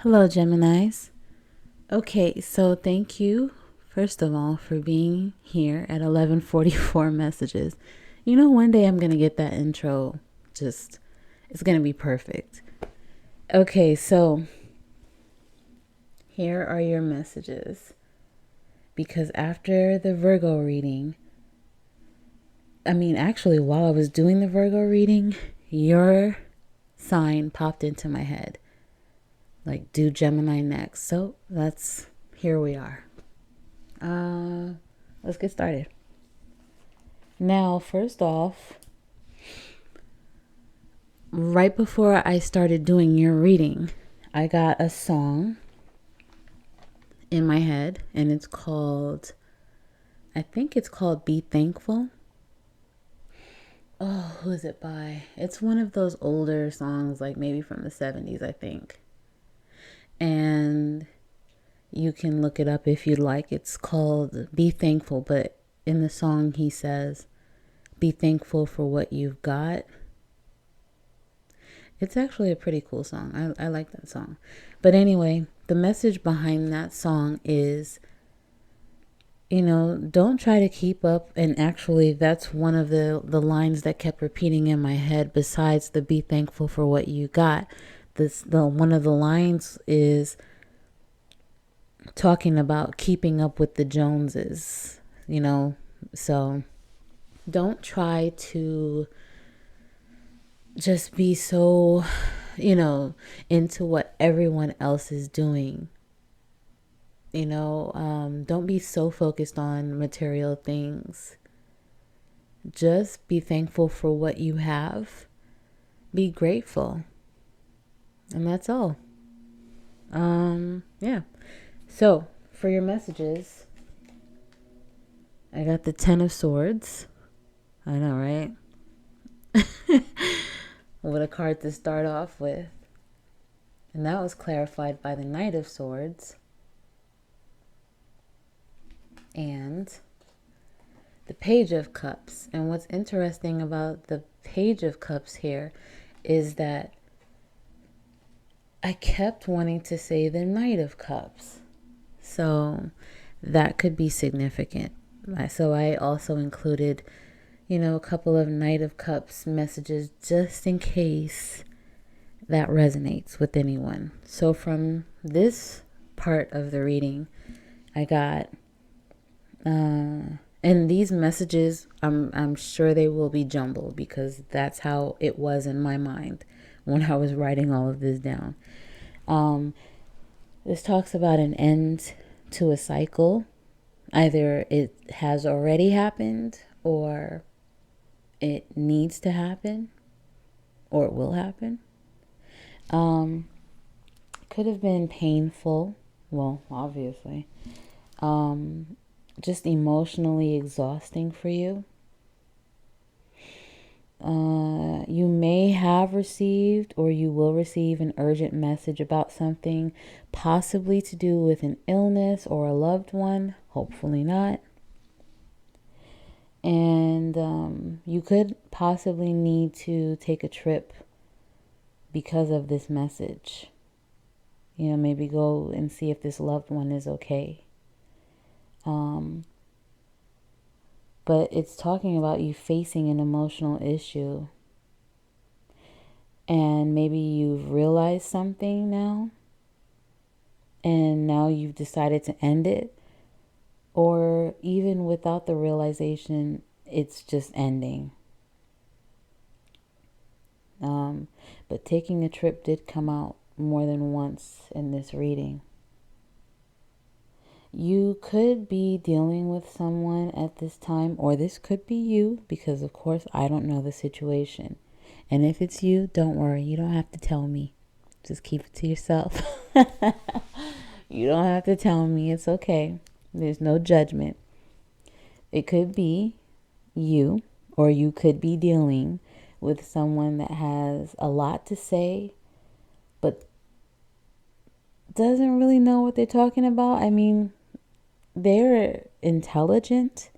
Hello, Geminis. Okay, so thank you, first of all, for being here at 11:44 messages. One day I'm going to get that intro. Just, it's going to be perfect. Okay, so here are your messages. Because after the Virgo reading, actually, while I was doing the Virgo reading, your sign popped into my head. Like, do Gemini next. So here we are. Let's get started. Now, first off, right before I started doing your reading, I got a song in my head, and I think it's called Be Thankful. Oh, who is it by? It's one of those older songs, like maybe from the 70s, I think. And you can look it up if you'd like. It's called Be Thankful, but in the song he says, be thankful for what you've got. It's actually a pretty cool song. I like that song. But anyway, the message behind that song is, don't try to keep up. And actually, that's one of the lines that kept repeating in my head besides the be thankful for what you got. One of the lines is talking about keeping up with the Joneses, so don't try to just be so, into what everyone else is doing. Don't be so focused on material things. Just be thankful for what you have. Be grateful. And that's all. Yeah. So, for your messages, I got the Ten of Swords. I know, right? What a card to start off with. And that was clarified by the Knight of Swords. And the Page of Cups. And what's interesting about the Page of Cups here is that I kept wanting to say the Knight of Cups. So that could be significant. So I also included, a couple of Knight of Cups messages just in case that resonates with anyone. So from this part of the reading, I got, and these messages, I'm sure they will be jumbled because that's how it was in my mind when I was writing all of this down. This talks about an end to a cycle. Either it has already happened, or it needs to happen, or it will happen. Could have been painful. Well, obviously. Just emotionally exhausting for you. You may have received or you will receive an urgent message about something, possibly to do with an illness or a loved one. Hopefully not. And you could possibly need to take a trip because of this message. Maybe go and see if this loved one is okay. But it's talking about you facing an emotional issue. And maybe you've realized something now. And now you've decided to end it. Or even without the realization, it's just ending. But taking a trip did come out more than once in this reading. You could be dealing with someone at this time, or this could be you, because of course I don't know the situation. And if it's you, don't worry. You don't have to tell me. Just keep it to yourself. You don't have to tell me. It's okay. There's no judgment. It could be you, or you could be dealing with someone that has a lot to say, but doesn't really know what they're talking about. They're intelligent,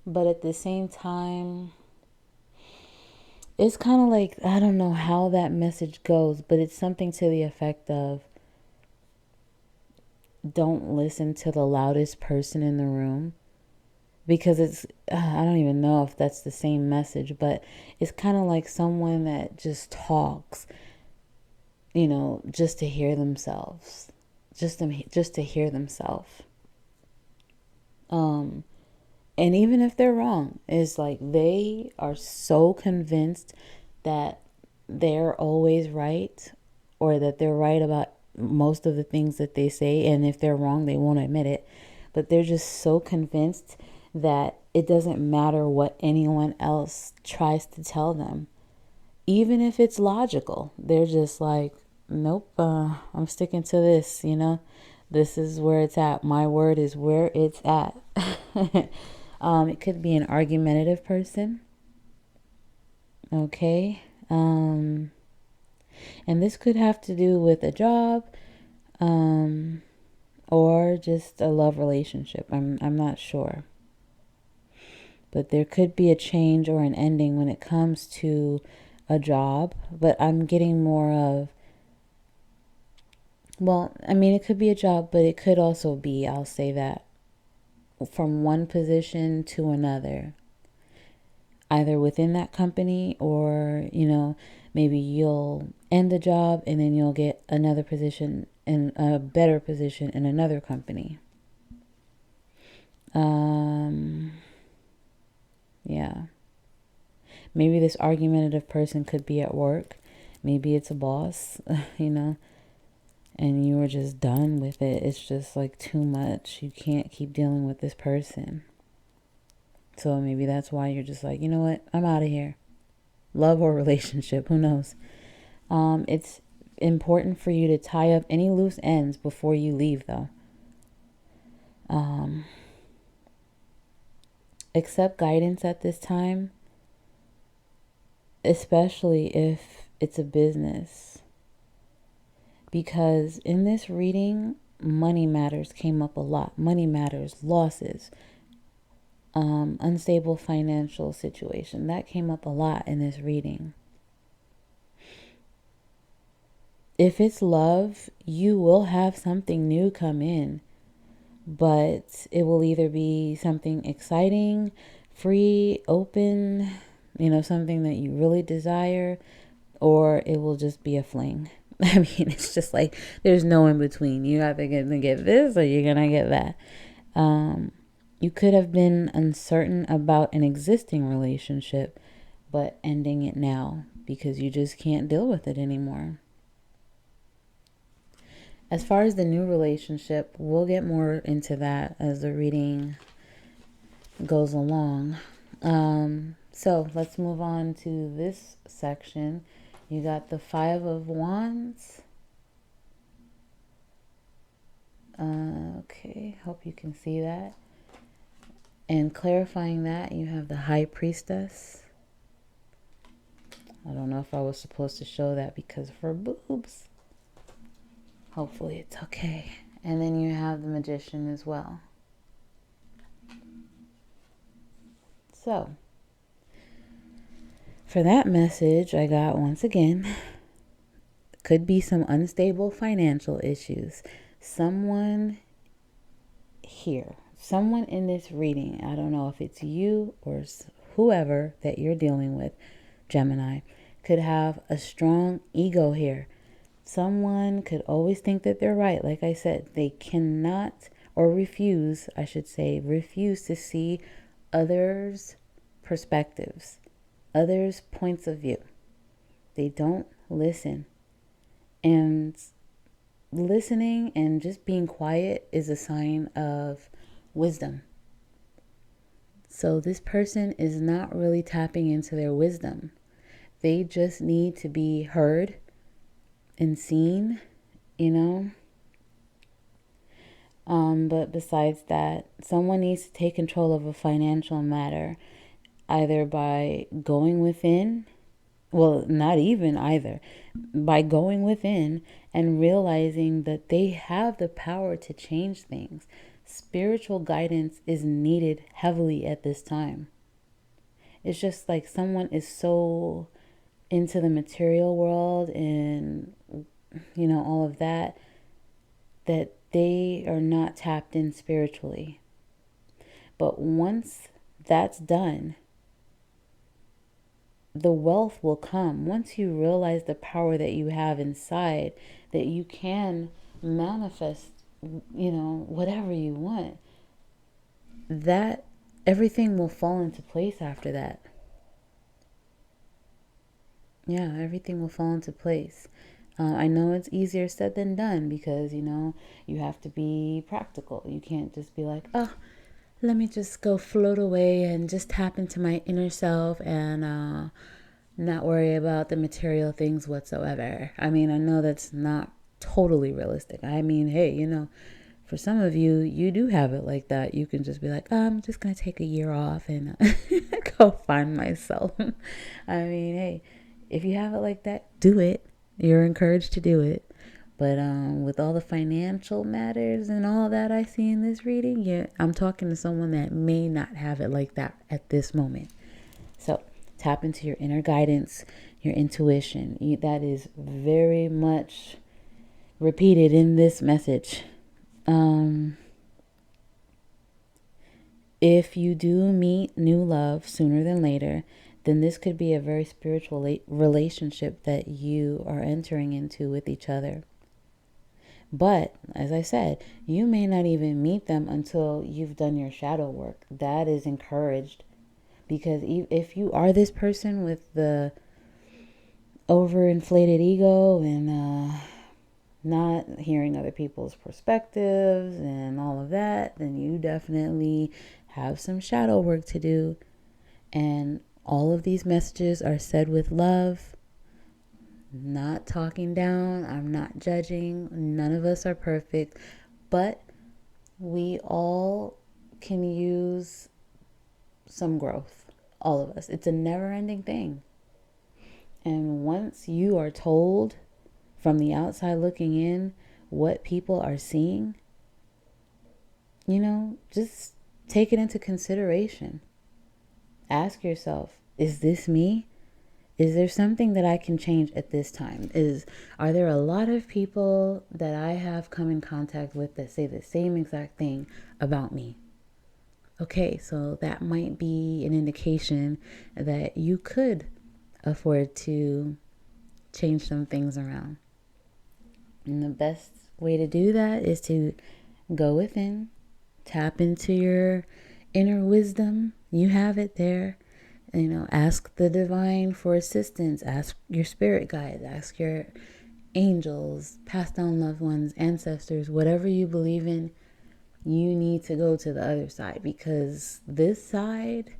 but at the same time, it's kind of like, I don't know how that message goes, but it's something to the effect of, don't listen to the loudest person in the room, because I don't even know if that's the same message, but it's kind of like someone that just talks, just to hear themselves, just to hear themselves. And even if they're wrong, it's like they are so convinced that they're always right, or that they're right about most of the things that they say. And if they're wrong, they won't admit it. But they're just so convinced that it doesn't matter what anyone else tries to tell them. Even if it's logical, they're just like, nope, I'm sticking to this, This is where it's at. My word is where it's at. It could be an argumentative person. Okay. And this could have to do with a job, or just a love relationship. I'm not sure. But there could be a change or an ending when it comes to a job. But I'm getting more of, well, I mean, it could be a job, but it could also be, I'll say that, from one position to another, either within that company, or, maybe you'll end the job and then you'll get another position, in a better position in another company. Yeah. Maybe this argumentative person could be at work. Maybe it's a boss, and you were just done with it. It's just like too much. You can't keep dealing with this person. So maybe that's why you're just like, you know what? I'm out of here. Love or relationship, who knows? It's important for you to tie up any loose ends before you leave, though. Accept guidance at this time, especially if it's a business. Because in this reading, money matters came up a lot. Money matters, losses, unstable financial situation. That came up a lot in this reading. If it's love, you will have something new come in. But it will either be something exciting, free, open, something that you really desire, or it will just be a fling. I mean, it's just like there's no in between. You're either going to get this or you're going to get that. You could have been uncertain about an existing relationship, but ending it now because you just can't deal with it anymore. As far as the new relationship, we'll get more into that as the reading goes along. So let's move on to this section. You got the Five of Wands. Okay, hope you can see that. And clarifying that, you have the High Priestess. I don't know if I was supposed to show that because of her boobs. Hopefully it's okay. And then you have the Magician as well. So, for that message, I got, once again, could be some unstable financial issues. Someone here, someone in this reading, I don't know if it's you or whoever that you're dealing with, Gemini, could have a strong ego here. Someone could always think that they're right. Like I said, they cannot, or refuse, I should say, refuse to see others' perspectives, others' points of view. They don't listen. And listening and just being quiet is a sign of wisdom. So this person is not really tapping into their wisdom. They just need to be heard and seen, But besides that, someone needs to take control of a financial matter, either by going within, well, not even either, by going within and realizing that they have the power to change things. Spiritual guidance is needed heavily at this time. It's just like someone is so into the material world and all of that they are not tapped in spiritually. But once that's done, the wealth will come. Once you realize the power that you have inside, that you can manifest, whatever you want, that everything will fall into place after that. Yeah, everything will fall into place. I know it's easier said than done because, you have to be practical. You can't just be like, oh, let me just go float away and just tap into my inner self and not worry about the material things whatsoever. I mean, I know that's not totally realistic. I mean, hey, for some of you, you do have it like that. You can just be like, oh, I'm just going to take a year off and go find myself. I mean, hey, if you have it like that, do it. You're encouraged to do it. But with all the financial matters and all that I see in this reading, yeah, I'm talking to someone that may not have it like that at this moment. So tap into your inner guidance, your intuition. That is very much repeated in this message. If you do meet new love sooner than later, then this could be a very spiritual relationship that you are entering into with each other. But, as I said, you may not even meet them until you've done your shadow work. That is encouraged. Because if you are this person with the overinflated ego and not hearing other people's perspectives and all of that, then you definitely have some shadow work to do. And all of these messages are said with love, not talking down. I'm not judging. None of us are perfect, but we all can use some growth. All of us. It's a never-ending thing. And once you are told from the outside looking in what people are seeing, just take it into consideration. Ask yourself, is this me? Is there something that I can change at this time? Are there a lot of people that I have come in contact with that say the same exact thing about me? Okay, so that might be an indication that you could afford to change some things around. And the best way to do that is to go within, tap into your inner wisdom. You have it there. Ask the divine for assistance. Ask your spirit guides. Ask your angels, passed down loved ones, ancestors, whatever you believe in. You need to go to the other side because this side,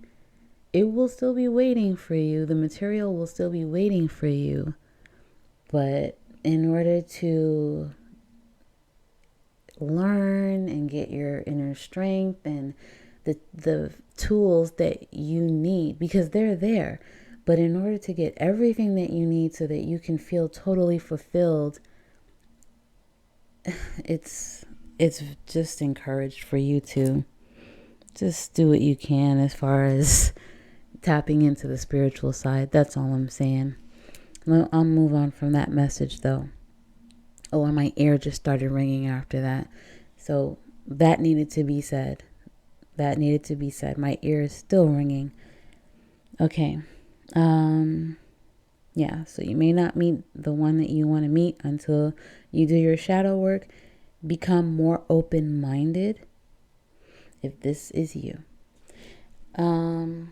it will still be waiting for you. The material will still be waiting for you. But in order to learn and get your inner strength and the tools that you need, because they're there, but in order to get everything that you need so that you can feel totally fulfilled, it's just encouraged for you to just do what you can as far as tapping into the spiritual side. That's all I'm saying. I'll move on from that message though. Oh, and my ear just started ringing after that. So that needed to be said. My ear is still ringing. Okay. Yeah, so you may not meet the one that you want to meet until you do your shadow work. Become more open-minded if this is you. I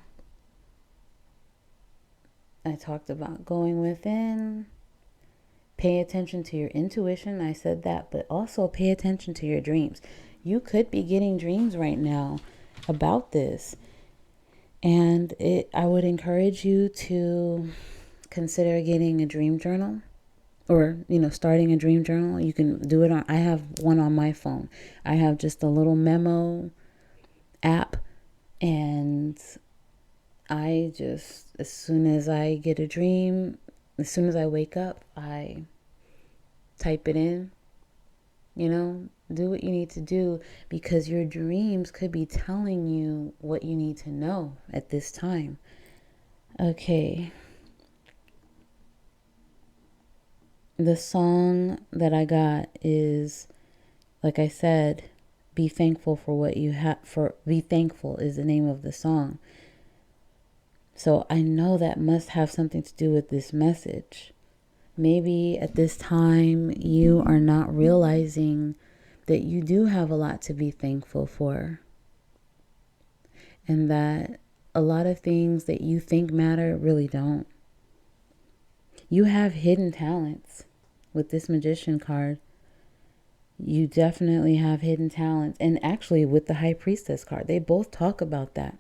talked about going within. Pay attention to your intuition. I said that, but also pay attention to your dreams. You could be getting dreams right now about this. And I would encourage you to consider getting a dream journal or, starting a dream journal. You can do it I have one on my phone. I have just a little memo app, and I just, as soon as I get a dream, as soon as I wake up, I type it in. Do what you need to do because your dreams could be telling you what you need to know at this time. Okay. The song that I got is Like I said, be thankful for what you have. For be thankful is the name of the song. So I know that must have something to do with this message. Maybe at this time you are not realizing that you do have a lot to be thankful for, and that a lot of things that you think matter really don't. You have hidden talents with this Magician card. You definitely have hidden talents. And actually with the High Priestess card, they both talk about that.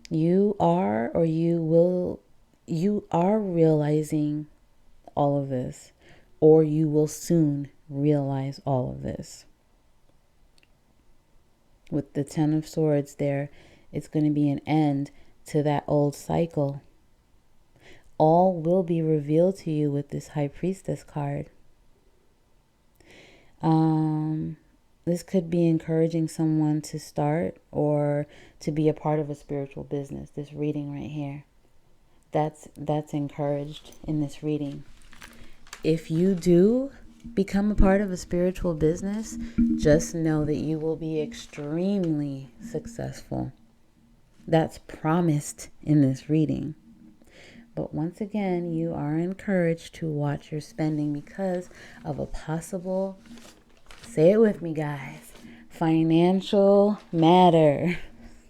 You are realizing all of this, or you will soon realize all of this. With the Ten of Swords there, it's going to be an end to that old cycle. All will be revealed to you with this High Priestess card. This could be encouraging someone to start or to be a part of a spiritual business. This reading right here, that's encouraged in this reading. If you do become a part of a spiritual business, just know that you will be extremely successful. That's promised in this reading. But once again, you are encouraged to watch your spending because of a possible, say it with me guys, financial matter.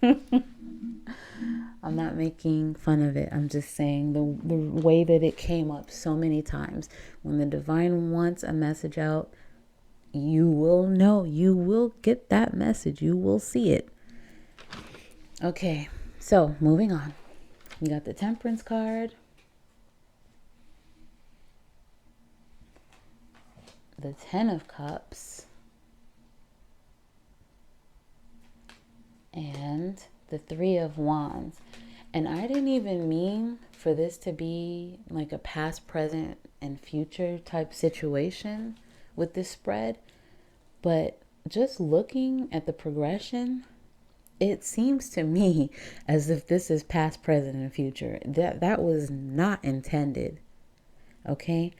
I'm not making fun of it. I'm just saying the way that it came up so many times. When the divine wants a message out, you will know. You will get that message. You will see it. Okay, so moving on. You got the Temperance card, the Ten of Cups, and the Three of Wands. And I didn't even mean for this to be like a past, present, and future type situation with this spread. But just looking at the progression, it seems to me as if this is past, present, and future. That was not intended. Okay?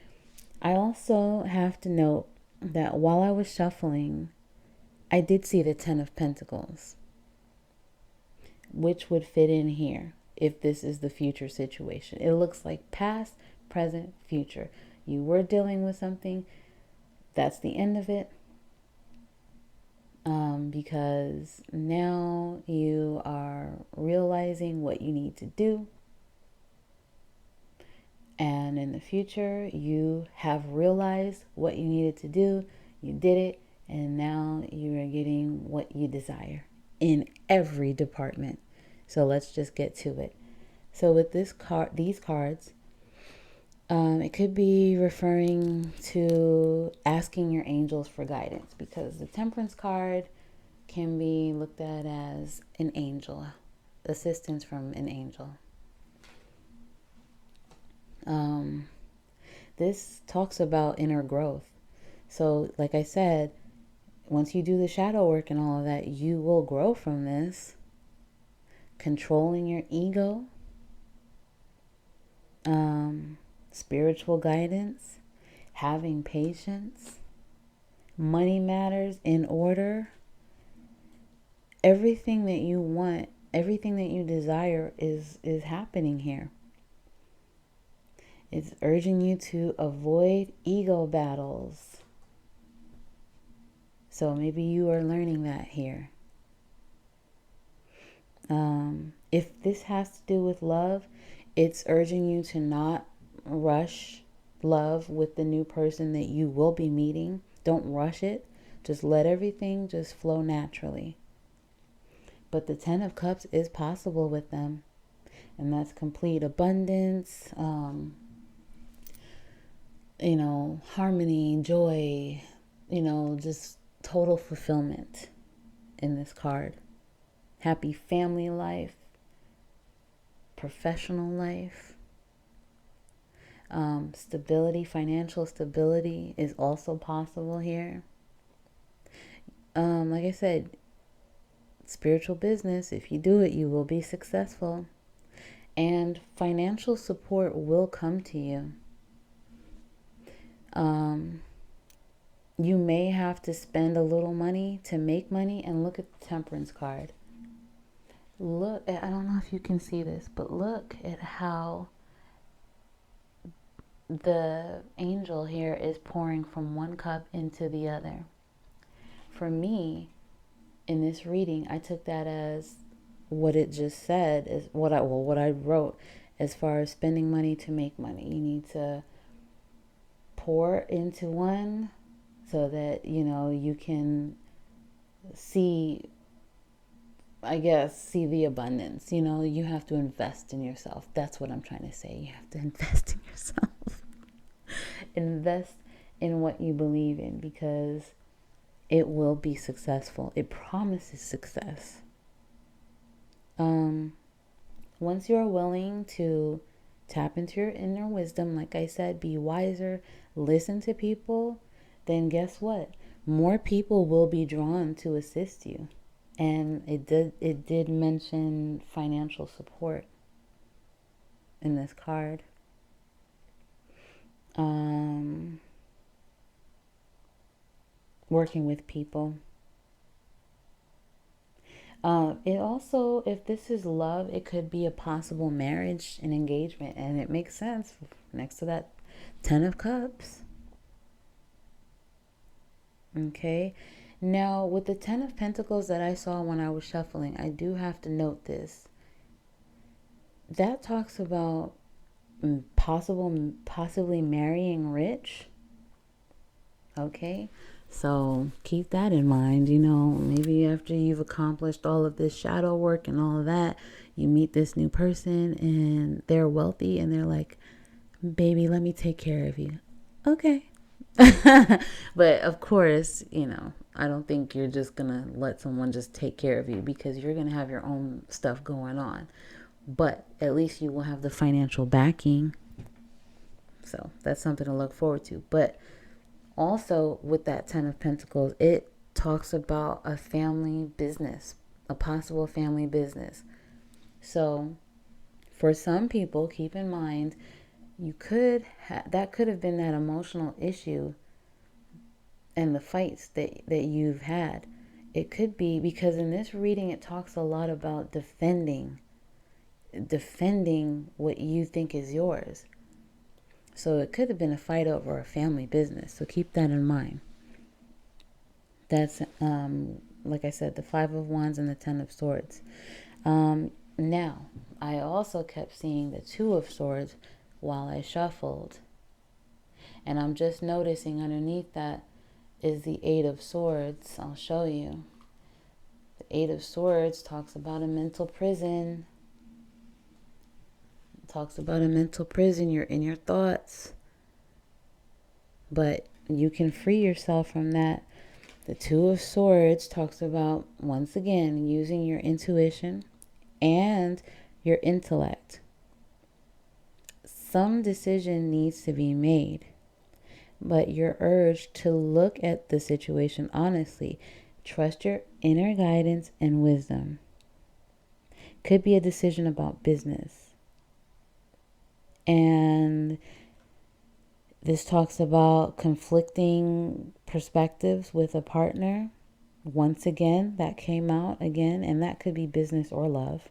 I also have to note that while I was shuffling, I did see the Ten of Pentacles, which would fit in here if this is the future situation. It looks like past, present, future. You were dealing with something. That's the end of it. Because now you are realizing what you need to do. And in the future, you have realized what you needed to do. You did it. And now you are getting what you desire in every department. So let's just get to it. So with these cards, it could be referring to asking your angels for guidance, because the Temperance card can be looked at as an angel, assistance from an angel. This talks about inner growth. So like I said, once you do the shadow work and all of that, you will grow from this. Controlling your ego, spiritual guidance, having patience, money matters in order. Everything that you want, everything that you desire is happening here. It's urging you to avoid ego battles. So maybe you are learning that here. If this has to do with love, it's urging you to not rush love with the new person that you will be meeting. Don't rush it. Just let everything just flow naturally. But the Ten of Cups is possible with them. And that's complete abundance, harmony, joy, just total fulfillment in this card. Happy family life, professional life, stability, financial stability is also possible here. Like I said, spiritual business, if you do it, you will be successful. And financial support will come to you. You may have to spend a little money to make money. And look at the Temperance card. Look, I don't know if you can see this, but look at how the angel here is pouring from one cup into the other. For me, in this reading, I took that as what it just said, is what I wrote as far as spending money to make money. You need to pour into one so that, you can see, I guess, see the abundance. You have to invest in yourself. That's what I'm trying to say. You have to invest in yourself. Invest in what you believe in, because it will be successful. It promises success. Once you're willing to tap into your inner wisdom, like I said, be wiser, listen to people, then guess what? More people will be drawn to assist you. And it did mention financial support in this card. Working with people. It also, if this is love, it could be a possible marriage and engagement. And it makes sense next to that 10 of Cups. Okay. Now, with the 10 of Pentacles that I saw when I was shuffling, I do have to note this. That talks about possibly marrying rich. Okay. So keep that in mind. Maybe after you've accomplished all of this shadow work and all of that, you meet this new person and they're wealthy and they're like, baby, let me take care of you. Okay. But of course, I don't think you're just going to let someone just take care of you, because you're going to have your own stuff going on. But at least you will have the financial backing. So that's something to look forward to. But also with that 10 of Pentacles, it talks about a family business, a possible family business. So for some people, keep in mind, that could have been that emotional issue and the fights that you've had. It could be because in this reading, it talks a lot about defending what you think is yours. So it could have been a fight over a family business. So keep that in mind. That's, like I said, the 5 of Wands and the 10 of Swords. Now, I also kept seeing the 2 of Swords while I shuffled. And I'm just noticing underneath that is the 8 of Swords. I'll show you. The 8 of Swords talks about a mental prison. Talks about a mental prison. You're in your thoughts, but you can free yourself from that. The 2 of Swords talks about, once again, using your intuition and your intellect. Some decision needs to be made, but you're urged to look at the situation honestly. Trust your inner guidance and wisdom. Could be a decision about business. And this talks about conflicting perspectives with a partner. Once again, that came out again, and that could be business or love.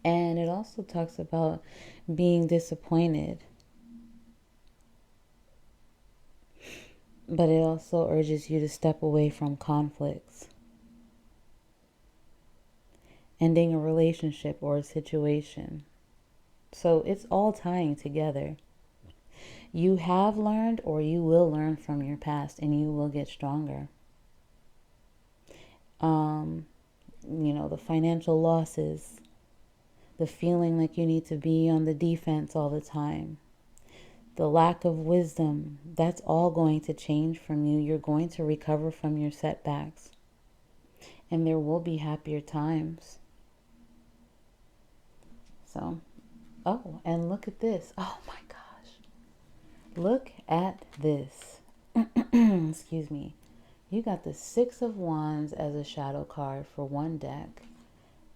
And it also talks about being disappointed. But it also urges you to step away from conflicts. Ending a relationship or a situation. So it's all tying together. You have learned, or you will learn from your past, and you will get stronger. The financial losses, the feeling like you need to be on the defense all the time, the lack of wisdom, that's all going to change from you. You're going to recover from your setbacks, and there will be happier times. So, oh, and look at this. Oh my gosh. Look at this. Excuse me. You got the 6 of Wands as a shadow card for one deck.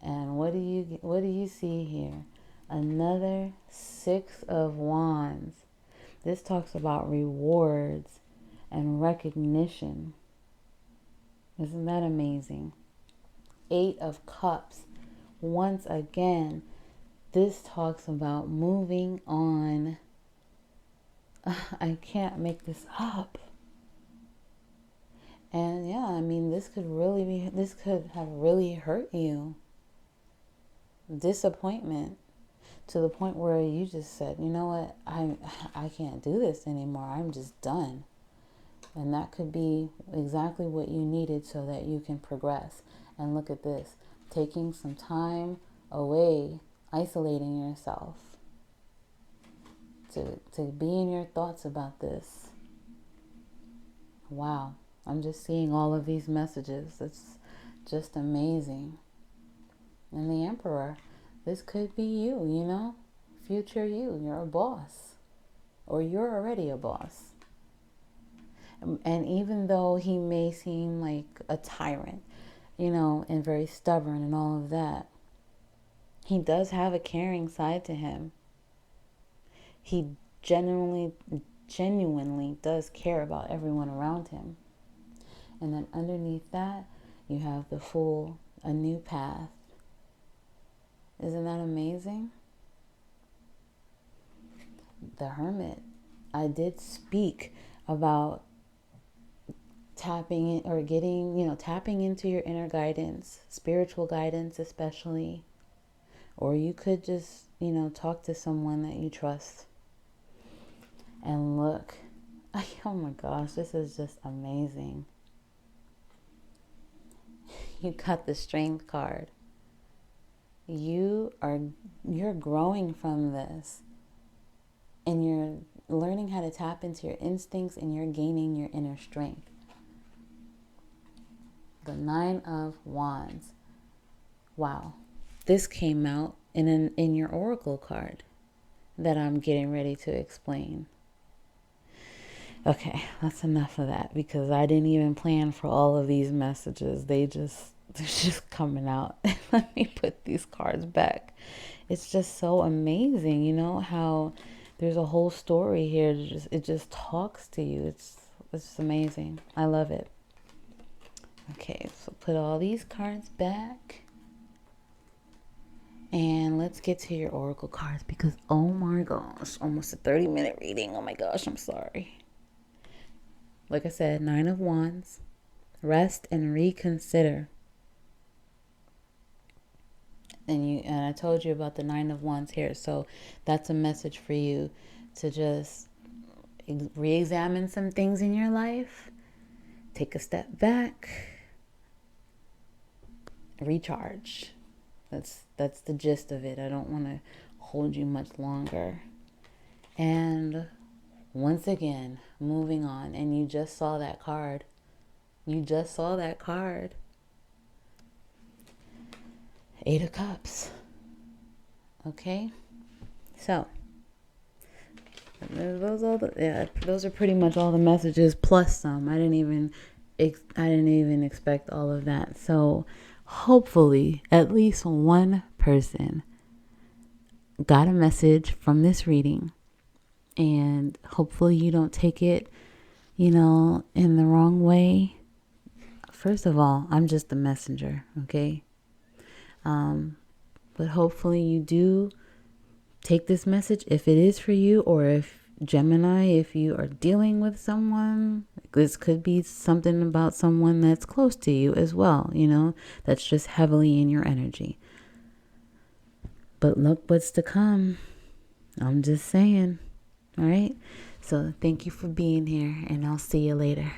And what do you see here? Another 6 of Wands. This talks about rewards, and recognition. Isn't that amazing? 8 of Cups. Once again, this talks about moving on. I can't make this up. And yeah, I mean, this could have really hurt you. Disappointment to the point where you just said, you know what, I can't do this anymore. I'm just done. And that could be exactly what you needed so that you can progress. And look at this, taking some time away, isolating yourself to be in your thoughts about this. Wow, I'm just seeing all of these messages. It's just amazing. And the Emperor, this could be you, you know, future you. You're a boss, or you're already a boss. And even though he may seem like a tyrant, you know, and very stubborn and all of that, he does have a caring side to him. He genuinely does care about everyone around him. And then underneath that, you have the Fool, a new path. Isn't that amazing? The Hermit. I did speak about tapping in, or getting, tapping into your inner guidance, spiritual guidance especially. Or you could just, talk to someone that you trust. And look, oh my gosh, this is just amazing. You got the Strength card. You're growing from this, and you're learning how to tap into your instincts, and you're gaining your inner strength. The 9 of Wands. Wow. This came out in your Oracle card that I'm getting ready to explain. Okay, that's enough of that, because I didn't even plan for all of these messages. They're just coming out. Let me put these cards back. It's just so amazing, how there's a whole story here. It just talks to you. It's just amazing. I love it. Okay, so put all these cards back. And let's get to your Oracle cards, because oh my gosh, almost a 30-minute reading. Oh my gosh, I'm sorry. Like I said, 9 of Wands, rest and reconsider. And I told you about the 9 of Wands here. So that's a message for you to just re-examine some things in your life. Take a step back. Recharge. That's the gist of it. I don't want to hold you much longer. And once again, moving on. And you just saw that card. Eight of Cups. Okay. So those are pretty much all the messages, plus some. I didn't even expect all of that. So hopefully at least one person got a message from this reading, and hopefully you don't take it, in the wrong way. First of all, I'm just the messenger, okay? But hopefully you do take this message if it is for you, or if Gemini, if you are dealing with someone, this could be something about someone that's close to you as well, that's just heavily in your energy. But look what's to come. I'm just saying. All right. So thank you for being here, and I'll see you later.